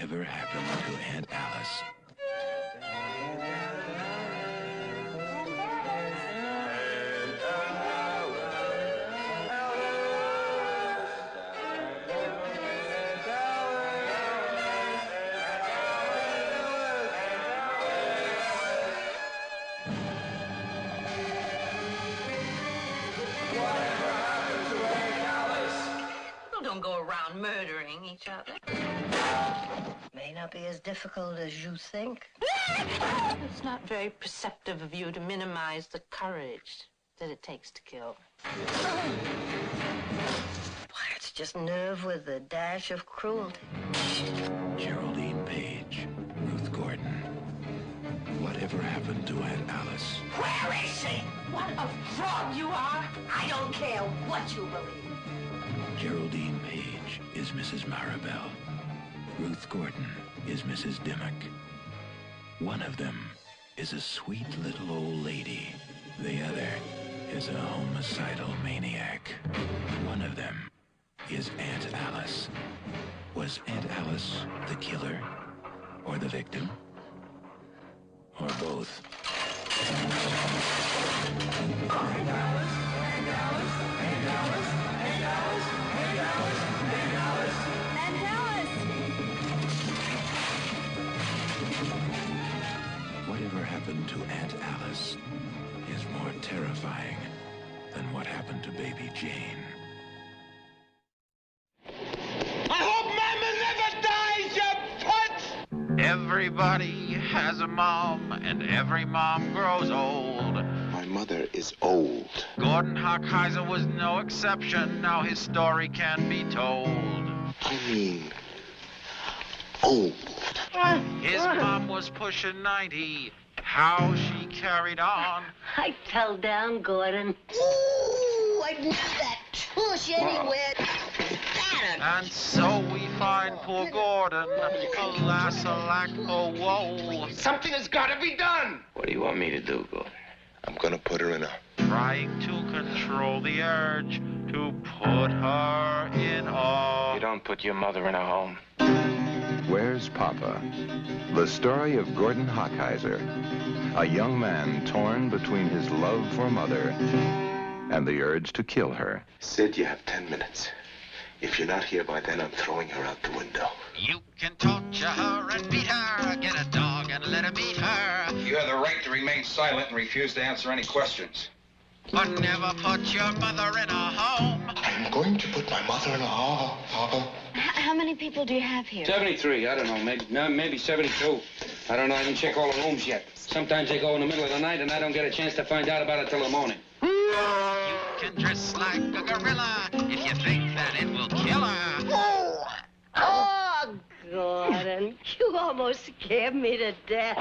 Whatever happened to Aunt Alice? Don't go around murdering each other. May not be as difficult as you think. It's not very perceptive of you to minimize the courage that it takes to kill. Why, it's just nerve with a dash of cruelty. Geraldine Page, Ruth Gordon. Whatever happened to Aunt Alice? Where is she? What a fraud you are! I don't care what you believe. Geraldine Page is Mrs. Maribel. Ruth Gordon is Mrs. Dimmock. One of them is a sweet little old lady. The other is a homicidal maniac. One of them is Aunt Alice. Was Aunt Alice the killer? Or the victim? Or both? Aunt Alice, Aunt Alice, Aunt Alice, Aunt Alice, Aunt Alice, Aunt Alice. Aunt Alice! Whatever happened to Aunt Alice is more terrifying than what happened to baby Jane. I hope Mama never dies, you putz! Everybody has a mom, and every mom grows old. My mother is old. Gordon Hockheiser was no exception. Now his story can be told. I mean, old. His mom was pushing 90. How she carried on. I fell down, Gordon. Ooh, I'd need that tush anywhere. And so we find poor Gordon, alas, alack, oh, whoa. Something has got to be done! What do you want me to do, Gordon? I'm gonna put her in a... Trying to control the urge to put her in awe. You don't put your mother in a home. Where's Papa? The story of Gordon Hockheiser, a young man torn between his love for mother and the urge to kill her. Sid, you have 10 minutes. If you're not here by then, I'm throwing her out the window. You can torture her and beat her, get a dog and let him eat her. You have the right to remain silent and refuse to answer any questions. But never put your mother in a home. I'm going to put my mother in a home, Papa. How many people do you have here? 73, I don't know, maybe 72. I don't know, I didn't check all the rooms yet. Sometimes they go in the middle of the night and I don't get a chance to find out about it till the morning. You can dress like a gorilla if you think that it will kill her. Oh, Gordon, you almost scared me to death.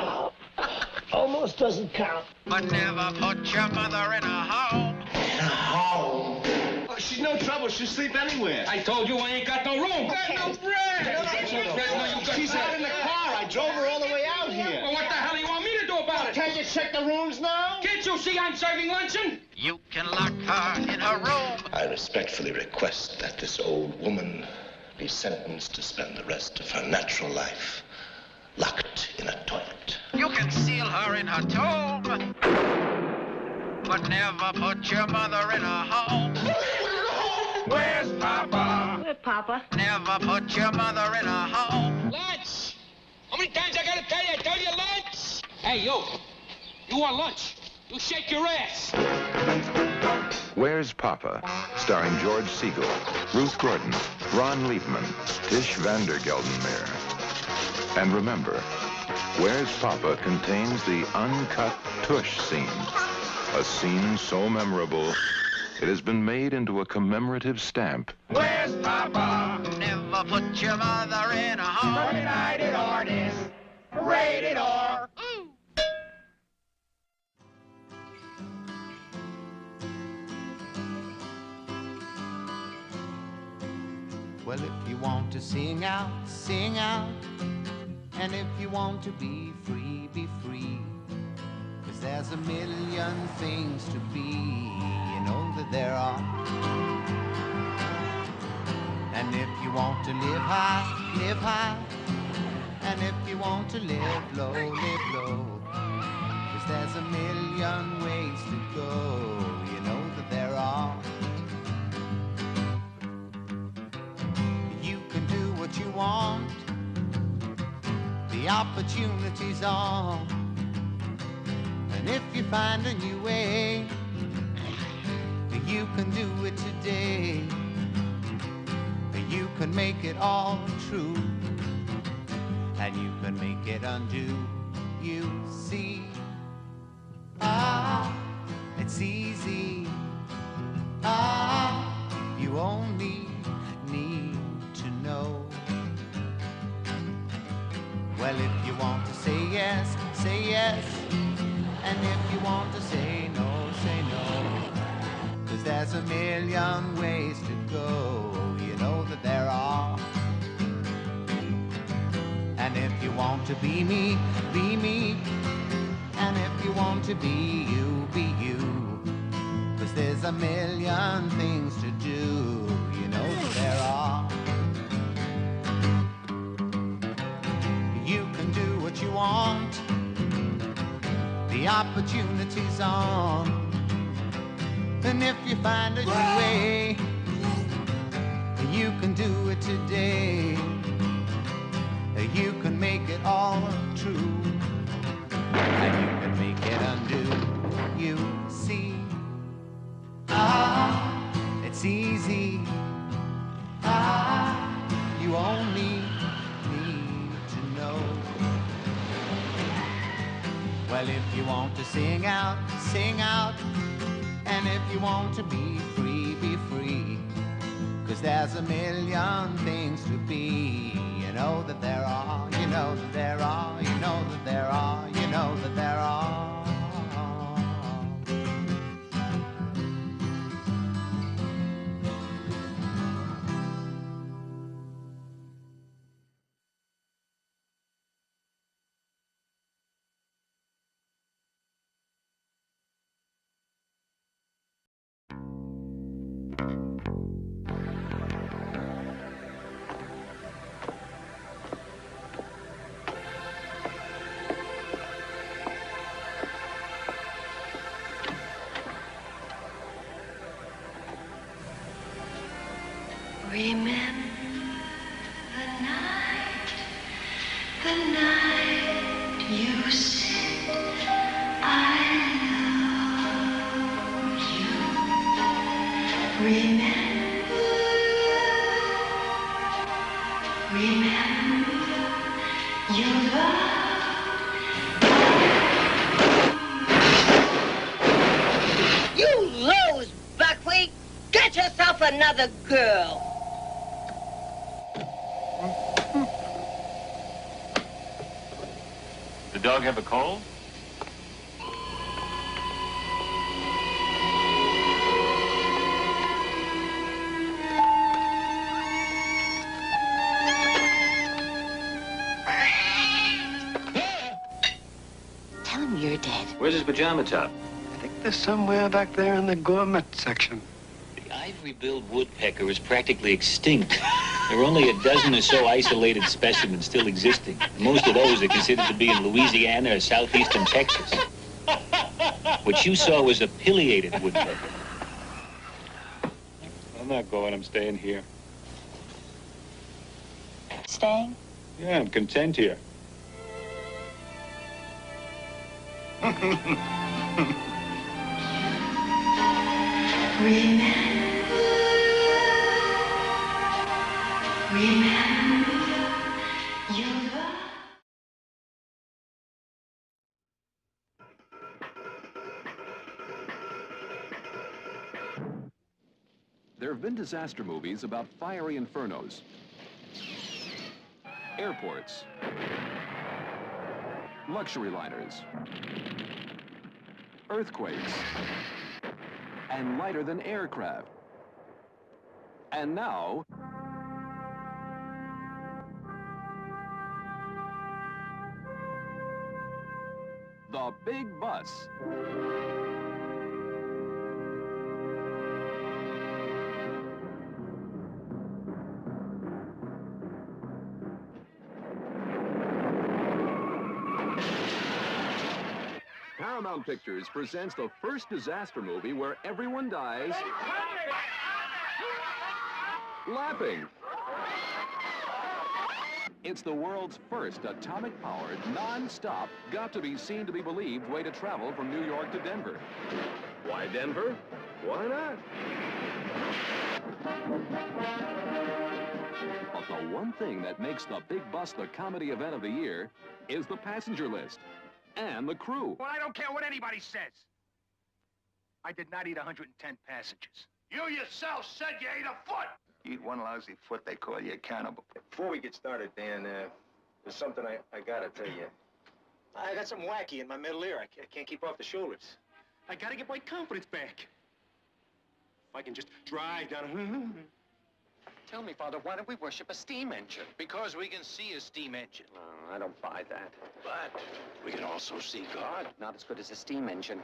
Almost doesn't count. But never put your mother in a home. In a home? Oh, she's no trouble. She'll sleep anywhere. I told you I ain't got no room. Got no bread. She's out in the car. I drove her all the way out here. Well, what the hell do you want me to do about it? Can't you check the rooms now? Can't you see I'm serving luncheon? You can lock her in her room. I respectfully request that this old woman be sentenced to spend the rest of her natural life locked in a toilet. You can seal her in her tomb. But never put your mother in a home. Where's Papa? Where's Papa? Never put your mother in a home. Lunch! How many times I gotta tell you? I tell you lunch! Hey, you want lunch? You shake your ass! Where's Papa? Starring George Siegel, Ruth Gordon, Ron Liebman, Tish van der Geldenmeer. And remember, Where's Papa contains the uncut tush scene. A scene so memorable, it has been made into a commemorative stamp. Where's Papa? Never put your mother in a home. United Artists, rated R. Well, if you want to sing out, sing out. And if you want to be free, be free. 'Cause there's a million things to be, you know that there are. And if you want to live high, And if you want to live low, live low. 'Cause there's a million ways to go. You know that there are. You can do what you want. The opportunity's on. And if you find a new way, you can do it today. You can make it all true. And you can make it undo. You see, it's easy. You only need to know. Well, if you want to say yes, say yes. And if you want to say no, say no. 'Cause there's a million ways to go. You know that there are. And if you want to be me, be me. And if you want to be you, be you. 'Cause there's a million things to do. You know that there are. You can do what you want. The opportunity's on. And if you find a new way, you can do it today. You can make it all true. And you can make it undo. You see, it's easy. You only need to know. Well, if you want to sing out, sing out. And if you want to be free, be free. 'Cause there's a million things to be. You know that there are, you know that there are, you know that there are, you know that there are. Remember the night you said I love you. Remember you love. You lose, Buckwheat. Get yourself another girl. The dog have a cold? Tell him you're dead. Where's his pajama top? I think they're somewhere back there in the gourmet section. The ivory-billed woodpecker is practically extinct. There are only a dozen or so isolated specimens still existing. Most of those are considered to be in Louisiana or southeastern Texas. What you saw was a pileated woodpecker. I'm not going. I'm staying here. Staying? Yeah, I'm content here. There have been disaster movies about fiery infernos, airports, luxury liners, earthquakes, and lighter-than aircraft. And now, the big bus. Paramount Pictures presents the first disaster movie where everyone dies laughing. It's the world's first atomic-powered, non-stop, got-to-be-seen-to-be-believed way to travel from New York to Denver. Why Denver? Why not? But the one thing that makes the Big Bus the comedy event of the year is the passenger list and the crew. Well, I don't care what anybody says. I did not eat 110 passengers. You yourself said you ate a foot. You eat one lousy foot, they call you a cannibal. Before we get started, Dan, there's something I gotta tell you. I got something wacky in my middle ear. I can't keep off the shoulders. I gotta get my confidence back. If I can just drive down... Tell me, Father, why don't we worship a steam engine? Because we can see a steam engine. I don't buy that. But we can also see God. Not as good as a steam engine.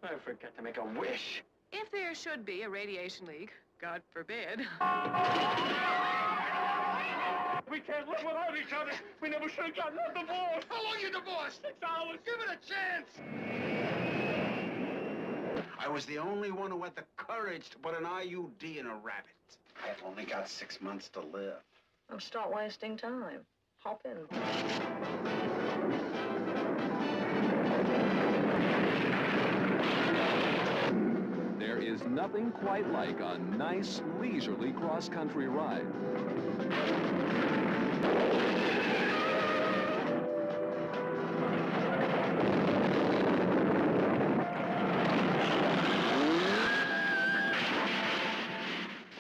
I forgot to make a wish. If there should be a radiation leak, God forbid. We can't live without each other. We never should have gotten a divorce. How long you divorced? 6 hours. Give it a chance. I was the only one who had the courage to put an IUD in a rabbit. I've only got 6 months to live. Oh, stop wasting time. Hop in. There is nothing quite like a nice, leisurely cross-country ride.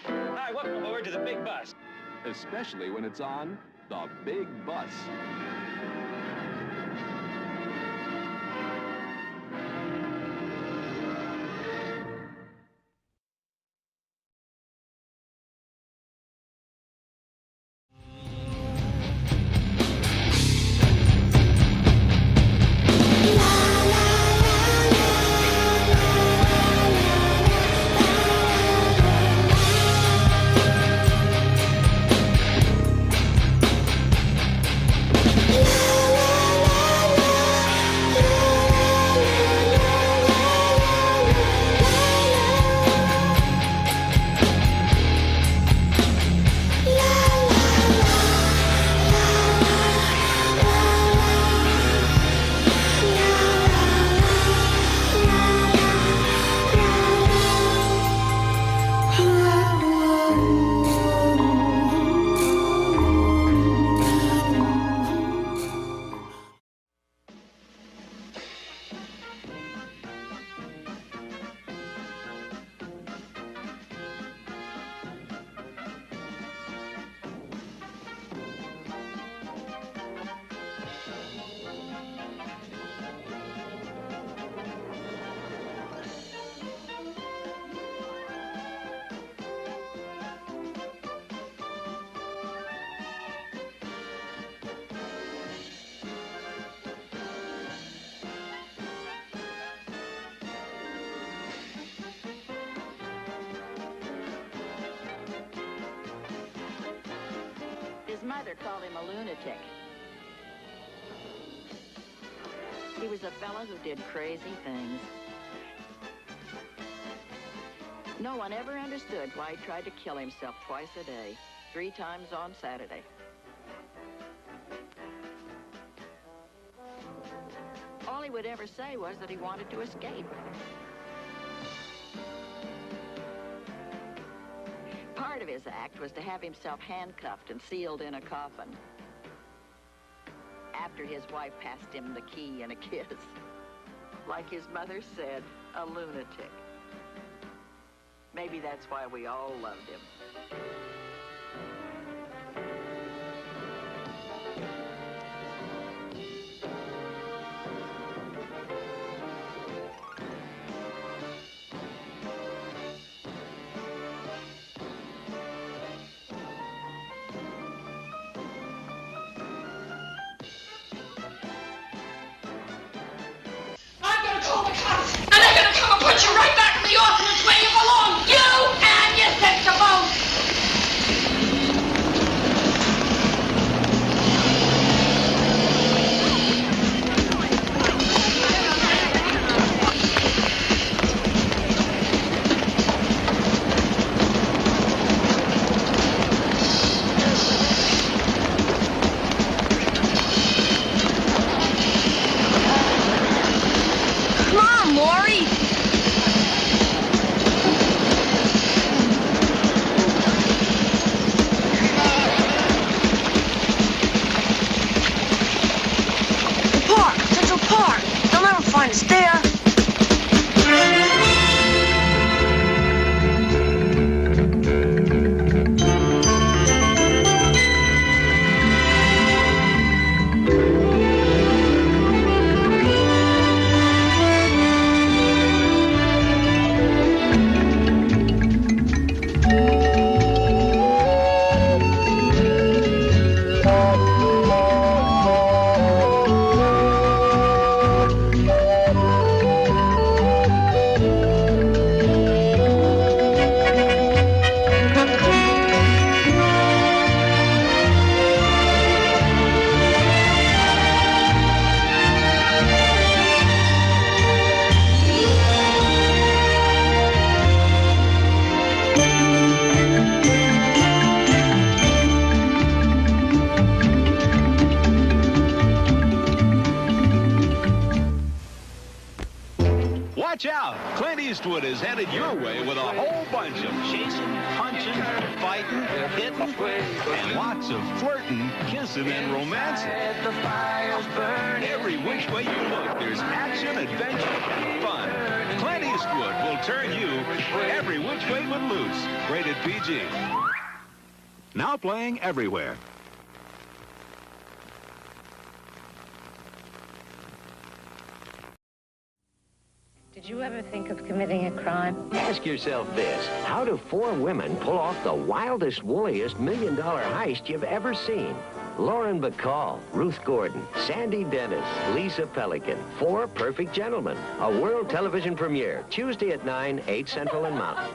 Hi, welcome aboard to the Big Bus. Especially when it's on the Big Bus. His mother called him a lunatic. He was a fellow who did crazy things. No one ever understood why he tried to kill himself twice a day, 3 times on Saturday. All he would ever say was that he wanted to escape. Part of his act was to have himself handcuffed and sealed in a coffin. After his wife passed him the key and a kiss. Like his mother said, a lunatic. Maybe that's why we all loved him. Call the cops, and they're gonna come and put you right back in the orphanage where you belong. You and your sister both. Maury! The park, Central Park. They'll never find us there. Watch out! Clint Eastwood is headed your way with a whole bunch of chasing, punching, fighting, hitting, and lots of flirting, kissing, and romancing. Every which way you look, there's action, adventure, and fun. Clint Eastwood will turn you every which way but loose. Rated PG. Now playing everywhere. Did you ever think of committing a crime? Ask yourself this. How do 4 women pull off the wildest, woolliest million-dollar heist you've ever seen? Lauren Bacall, Ruth Gordon, Sandy Dennis, Lisa Pelican. 4 perfect gentlemen. A world television premiere, Tuesday at 9, 8 Central and Mountain.